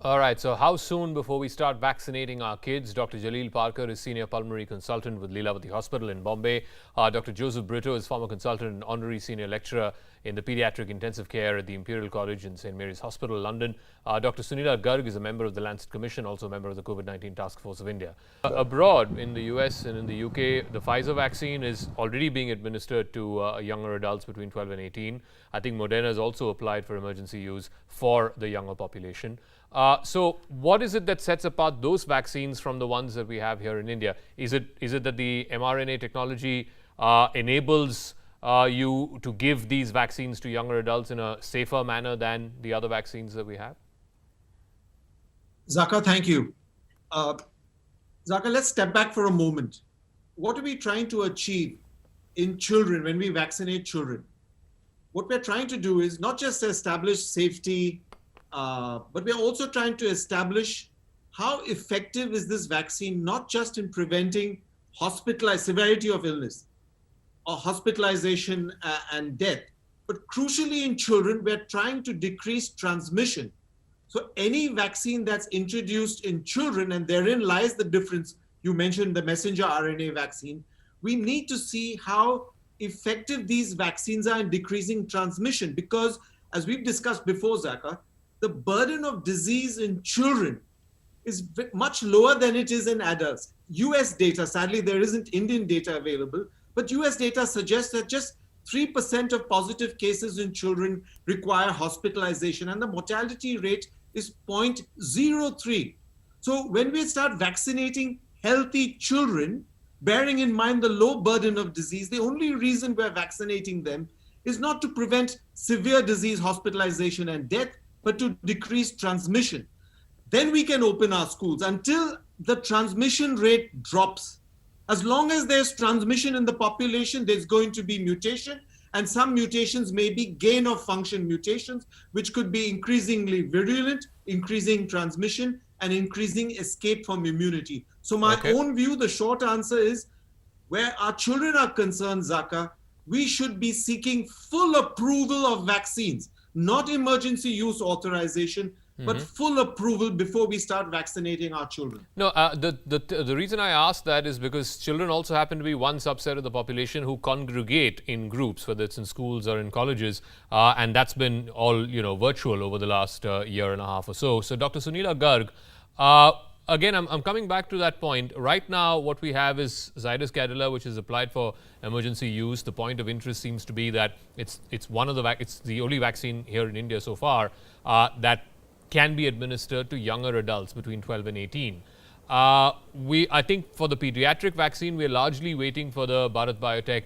All right, so how soon before we start vaccinating our kids? Dr. Jaleel Parker is Senior Pulmonary Consultant with Leelavati Hospital in Bombay. Dr. Joseph Brito is former consultant and honorary senior lecturer in the Pediatric Intensive Care at the Imperial College in St. Mary's Hospital, London. Dr. Sunila Garg is a member of the Lancet Commission, also a member of the COVID-19 Task Force of India. Abroad, in the US and in the UK, the Pfizer vaccine is already being administered to younger adults between 12 and 18. I think Moderna has also applied for emergency use for the younger population. So what is it that sets apart those vaccines from the ones that we have here in India? Is it that the mRNA technology enables you to give these vaccines to younger adults in a safer manner than the other vaccines that we have? Zakka, thank you. Zakka, let's step back for a moment. What are we trying to achieve in children when we vaccinate children? What we're trying to do is not just establish safety, but we're also trying to establish how effective is this vaccine, not just in preventing severity of illness or hospitalization and death, but crucially in children, we're trying to decrease transmission. So any vaccine that's introduced in children, and therein lies the difference, you mentioned the messenger RNA vaccine, we need to see how effective these vaccines are in decreasing transmission, because as we've discussed before, Zakka, the burden of disease in children is much lower than it is in adults. US data, sadly there isn't Indian data available, but US data suggests that just 3% of positive cases in children require hospitalization, and the mortality rate is 0.03. So when we start vaccinating healthy children, bearing in mind the low burden of disease, the only reason we're vaccinating them is not to prevent severe disease, hospitalization and death, but to decrease transmission. Then we can open our schools. Until the transmission rate drops, as long as there's transmission in the population, there's going to be mutation, and some mutations may be gain of function mutations, which could be increasingly virulent, increasing transmission, and increasing escape from immunity. So my own view, the short answer is, where our children are concerned, Zakka, we should be seeking full approval of vaccines, not emergency use authorization, but full approval before we start vaccinating our children. No, the reason I ask that is because children also happen to be one subset of the population who congregate in groups, whether it's in schools or in colleges, and that's been all virtual over the last year and a half or so. So, Dr. Sunila Garg, again, I'm coming back to that point. Right now, what we have is Zydus Cadila, which is applied for emergency use. The point of interest seems to be that it's the only vaccine here in India so far that can be administered to younger adults between 12 and 18. I think for the pediatric vaccine, we're largely waiting for the Bharat Biotech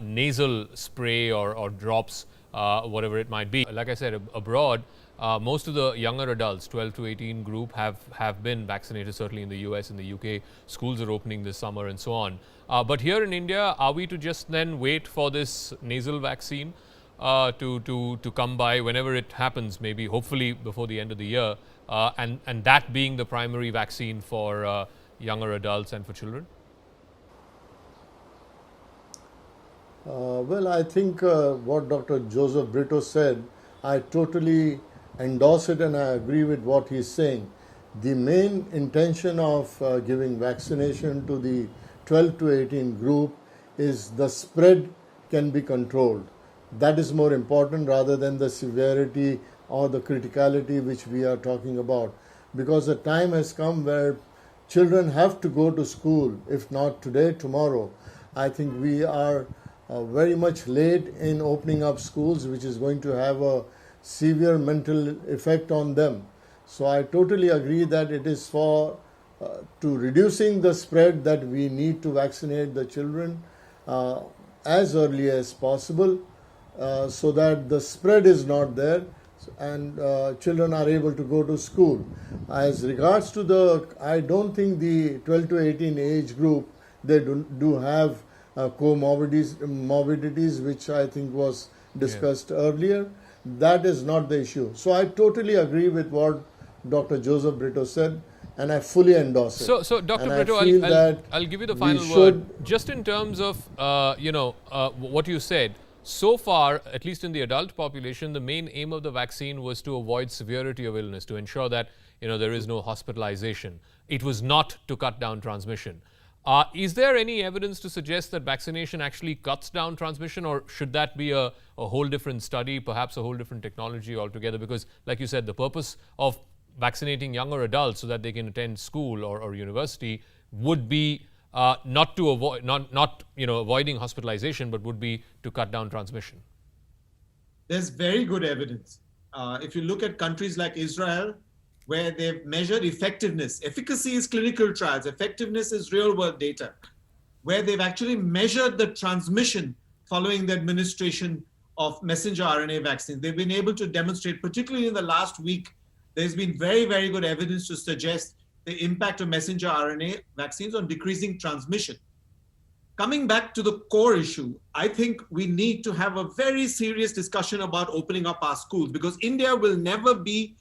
nasal spray or drops, whatever it might be. Like I said, abroad, most of the younger adults, 12 to 18 group, have been vaccinated, certainly in the US and the UK. Schools are opening this summer and so on. But here in India, are we to just then wait for this nasal vaccine to come by whenever it happens, maybe hopefully before the end of the year, and that being the primary vaccine for younger adults and for children? Well, I think what Dr. Joseph Brito said, I totally endorse it and I agree with what he's saying. The main intention of giving vaccination to the 12 to 18 group is the spread can be controlled. That is more important rather than the severity or the criticality which we are talking about. Because the time has come where children have to go to school, if not today, tomorrow. I think we are very much late in opening up schools, which is going to have a severe mental effect on them. So I totally agree that it is for to reducing the spread that we need to vaccinate the children as early as possible, so that the spread is not there and children are able to go to school. As regards to I don't think the 12 to 18 age group, they do have comorbidities, which I think was discussed earlier. That is not the issue. So I totally agree with what Dr. Joseph Brito said, and I fully endorse it. So Dr. Brito, I'll give you the final word. Just in terms of what you said. So far, at least in the adult population, the main aim of the vaccine was to avoid severity of illness, to ensure that there is no hospitalization. It was not to cut down transmission. Is there any evidence to suggest that vaccination actually cuts down transmission, or should that be a whole different study, perhaps a whole different technology altogether? Because, like you said, the purpose of vaccinating younger adults so that they can attend school or university would be not to avoid avoiding hospitalization, but would be to cut down transmission. There's very good evidence. If you look at countries like Israel, where they've measured effectiveness, efficacy is clinical trials, effectiveness is real world data, where they've actually measured the transmission following the administration of messenger RNA vaccines. They've been able to demonstrate, particularly in the last week, there's been very, very good evidence to suggest the impact of messenger RNA vaccines on decreasing transmission. Coming back to the core issue, I think we need to have a very serious discussion about opening up our schools, because India will never be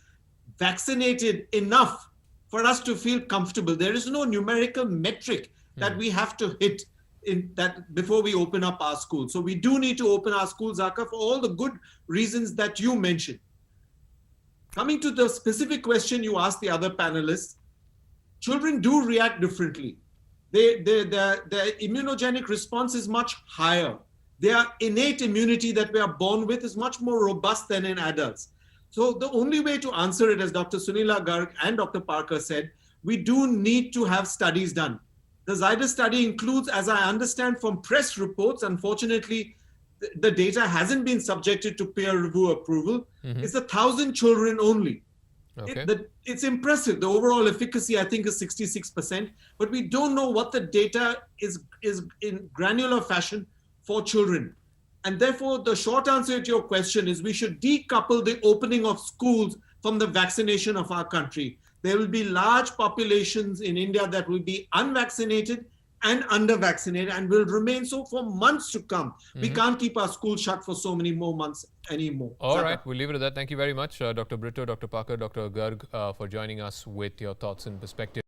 vaccinated enough for us to feel comfortable. There is no numerical metric that we have to hit in that before we open up our schools. So we do need to open our schools, Zakka, for all the good reasons that you mentioned. Coming to the specific question you asked the other panelists, children do react differently. Their immunogenic response is much higher. Their innate immunity that we are born with is much more robust than in adults. So the only way to answer it, as Dr. Sunila Garg and Dr. Parker said, we do need to have studies done. The Zydus study includes, as I understand from press reports, unfortunately, the data hasn't been subjected to peer review approval. It's 1,000 children only. Okay. It's impressive. The overall efficacy, I think, is 66%, but we don't know what the data is in granular fashion for children. And therefore, the short answer to your question is we should decouple the opening of schools from the vaccination of our country. There will be large populations in India that will be unvaccinated and under-vaccinated and will remain so for months to come. We can't keep our schools shut for so many more months anymore. All right, we'll leave it at that. Thank you very much, Dr. Brito, Dr. Parker, Dr. Garg, for joining us with your thoughts and perspectives.